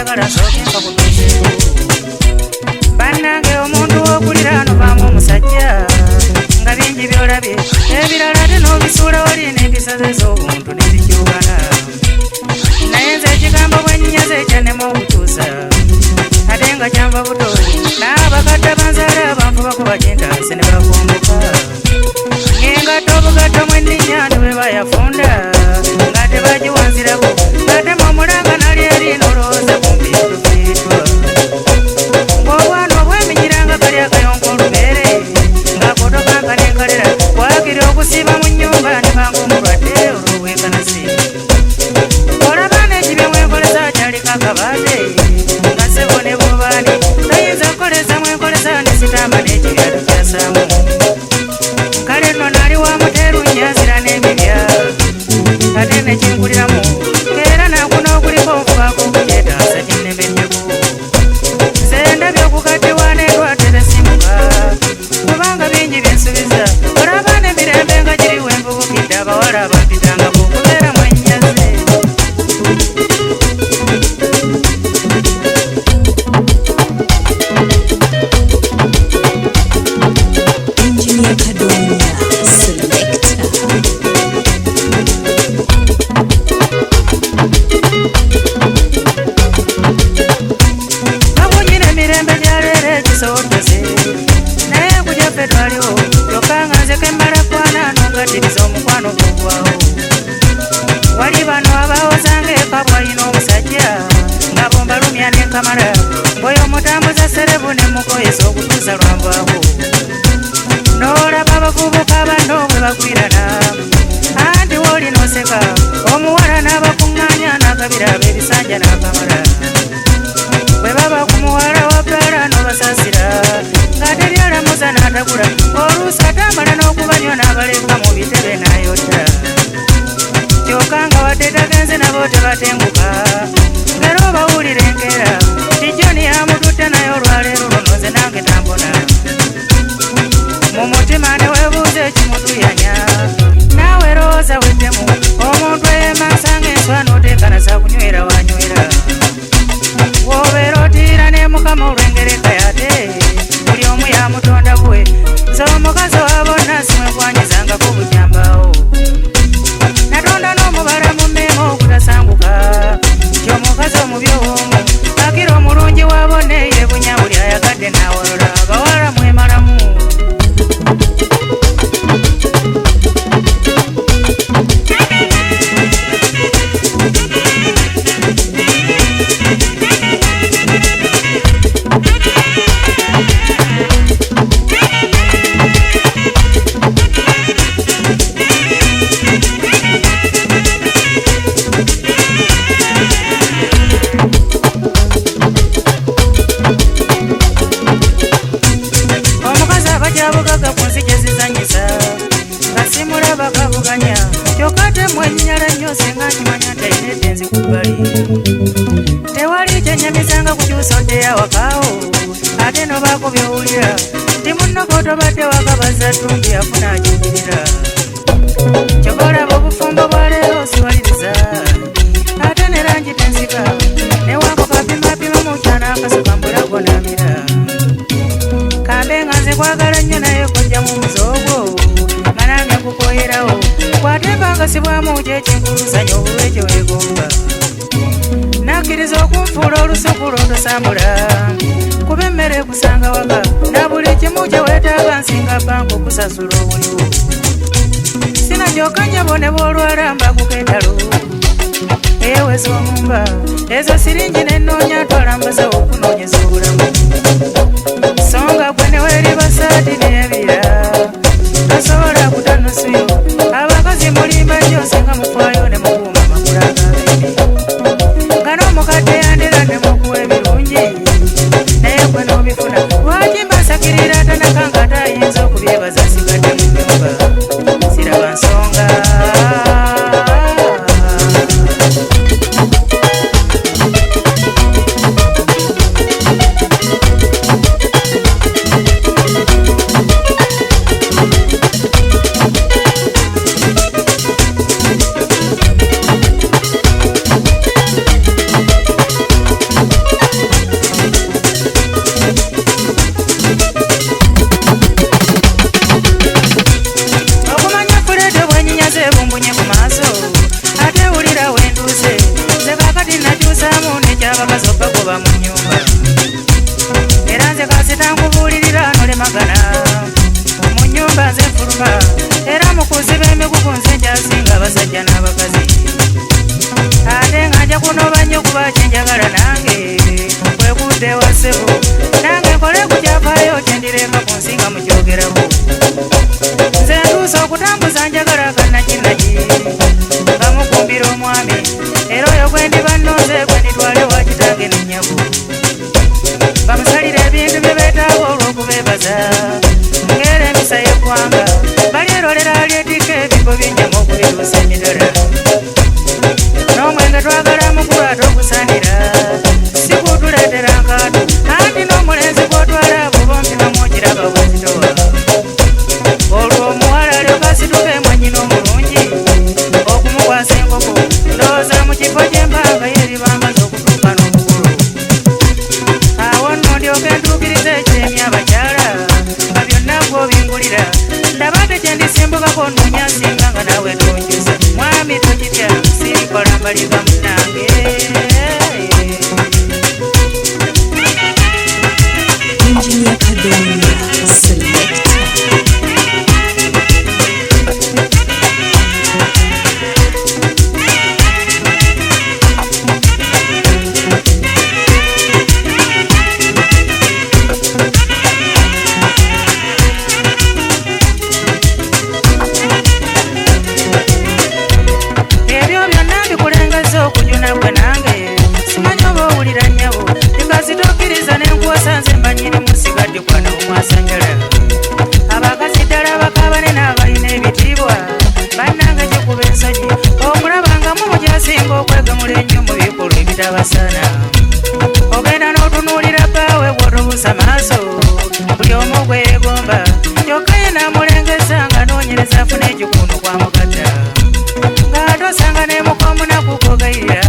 njagala nsooke nkakutuuseeko bannange omuntu w'okulira ano baamu omusajja nga bingi byolabye ebirala ate n'obisuula wali n'empisaze z'obuntu nezikyukana naye nze ekigambo bwe nnyaze ekyanema okutuusa ate nga kyanva buto n'abakadde banzaala banfubako bakintansi ne bakomboka ng'engatto obugatto mwe nninnya ne bwe bayafunda nga tebagiwanzirako ng'ate mwomulanga nali eri n'olowooza kumpi tufiiritwa ng'obwana obweminyiranga kali akayonka olubeere ng'akotokanka n'enkalera kwakiri okusiiba mu nnyumba ne banga omulwadde olw'obwekanasi olaba n'ekibya mwenkoleza kyaliko akabaate nga ssebo ne bubaani tayinza kukoleza mwenkoleza ne sitamba n'ekibya tukyasaamu kale nno nali wa muteeru nnyazira n'emibya ate nekinkuliramu era nakuna okuliko nfubaako okukyetaasa kinnemeddeku nze ndabye okukaddiwa n'endwadde tesimuka kubanga bingi byensubiza olaba n'emirembe nga giriwo envubukidde abawala abampitangako kubeera mwenyaze Engineer Kadonya Selector. bakunyira emirembe gyaleero ekisootose naye kujaffe twaliwo kyokka nga nze kemmala kwanano nga ddiriza omukwano gugwawo wali bano abaawozanga eka bwalina omusajja nga bombalumya n'enkamala ng'oyo omutambuza serebu ne mukoyesa okutuusa lwanvaawo n'olaba abavubuka bano bwe bagwirana anti wooli n'oseka omuwala n'abakuŋŋaanya n'akabira ab'ebisanja n'akamala bwe baba ku muwala wa bbala n'obasaasira ng'ate byalamuza n'atagula oluusi atambala n'okubanyo n'abaleka mu bitebe n'ayota kyokka nga wadde tagenze nabo tebatenguka ngera obawulira enkeera tijoni yamututte naye olwaleero luno nze nange tambona mu mutima ne weebuuza ekimutuyanya naawe lowooza weddemu omuntu eyeemansanga enswa n'oteekanasa kunywera wanywera w'obeera otiira ne mukama olw'engereka yate buli omu yamutonda bwe nze omukazi wa bonna simwekwanyizangako butyambaawo natonda n'omubala mu mmeema okutasanguka ky'omukazi omubi ow'omu akira omulungi wa bonna yeebunya buli ayagadde n'awolola abawala mwemalamu omukazi abajabugagga ku nsi gye zizanyisa nga simulaba kavuganya kyokka ate mwennyala nnyo senga nkimanya nti ayina eddenzi ku bbali tewali kyennyamizanga kukyusa oddeyawakaawo ate nobaako byowulira nti munnoko tobadde wakabaza ttumbi afuna akijirira kyokka olaba obufumbo bwa leero siwaliriza ate ne langi tenzika newanko kapimapima mu kyana akasuka mbulago namira kambe nga nze kwagala nnyo naye kojja mu muzoogo nga nange kukoyerawo kwatembangasibwamu kyekyenkulusanya obulwekyo weegomba nakkiriza okunfuula olusuku lw'otosambula kuba emmere ekusanga waka na buli kimu kye weetaaga nsinga banka okusasula obuliwo sina kyokka nyabo ne b'olwala mbakuka entalo eeweza omumba ezo siringi nennoonya ntwala mbazawo okunoonyeza obulamu songa gwe ne weeriba saati n'ebira tasobola kutanusuyo abakazi mulimba nnyo singa mufaayo ne mukuuma amakula ag'abeene nga n'omukadde yandera ne mukuwa ebirungi naye gwe n'obifuna lwaki mbasakirira atanaka nga atayinza okubyebaza sigadde mu nnyumba siraba nsonga Ntuusa okutambuza njagala kannakinaki nga mukumbira omwami era oyo gwe ndiba nnonze gwe nitwale wa kitange n'ennyabo bamusalira ebintu bye beetaaga olw'okubeebaza ng'era emisa y'eggwanga balyerolera alyetika ebifo by'ennyama okubituusa emitala n'omwenge twagala mukulu ate okusanira si kutuleetera nkaato anti n'omulenzi gw'otwala abo bombi bamwokiraba bwezitowa olwo omuwala alyoka asituka emwannyina omulungi okumukwasa enkoko ndowooza mu kifo ky'empanga yeribambaza okutuuka n'omukulu awo nno ndyoka entuukiriza ekiremya abakyala nga byonna gw'obingulira ndaba tekyendisimbukako nnoonya singa nga naawe tonjuza mwami tokitya sirikola mbaliga munnange Engineer Kadonya Selector. ebyo byonna bikulengeza okujuna gwe nange simanyi oba owulira nnyabo tikazitokkiriza n'enkuwasa nze mbanyini musigadde kwana omwasanjala abakazi ddala bakabane n'abalina ebitiibwa bannange gikuba ensonyi okulaba nga mu mukyasinga okwegemula ennyo mu bikolwa ebitabasaana ogenda n'otunuulira bbaawe bw'otobuusa maaso buli omu gweyeegomba kyokka ye n'amulengeza nga noonyereza afuna ekikuunu kwa mugatta ng'ate osanga nemukomunaku kogayira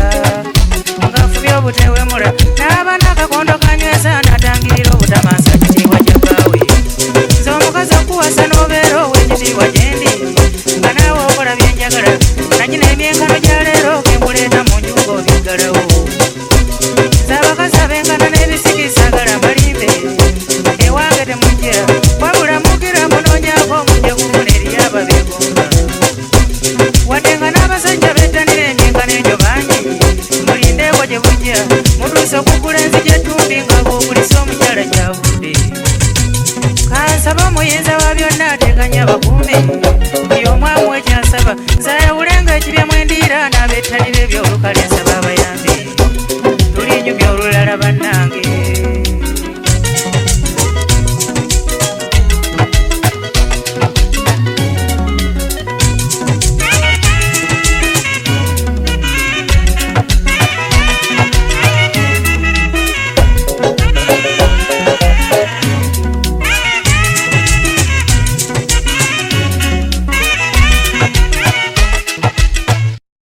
ng'afubye obutewemula n'aba n'akakondo kanyweza n'atangirira obutamansa kitiibwa kya bbaawe nze omukazi okuwasa n'obeera ow'ekitiibwa gye ndi nga naawe okola byenjagala nagina emyenkano gya leero genkuleeta mu nju ng'obiggalawo nze abakazi ab'enkana n'ebisigisagala mbalimbe ewange temujja wabula mugira munoonyako mujja kufuna eriyo ababeegomba wadde nga n'abasajja bettanira emyenkano egyo bangi mulindeeko gye bujja mutuuse okugula enzigi ettumbi nga bw'ogulisa omukyala gy'avudde kansaba omuyinza wa byonna ateganya bakuume buli omu amu ekyasaba nzayawulenga ekibya mwendiira n'abettanira ebyolukalesa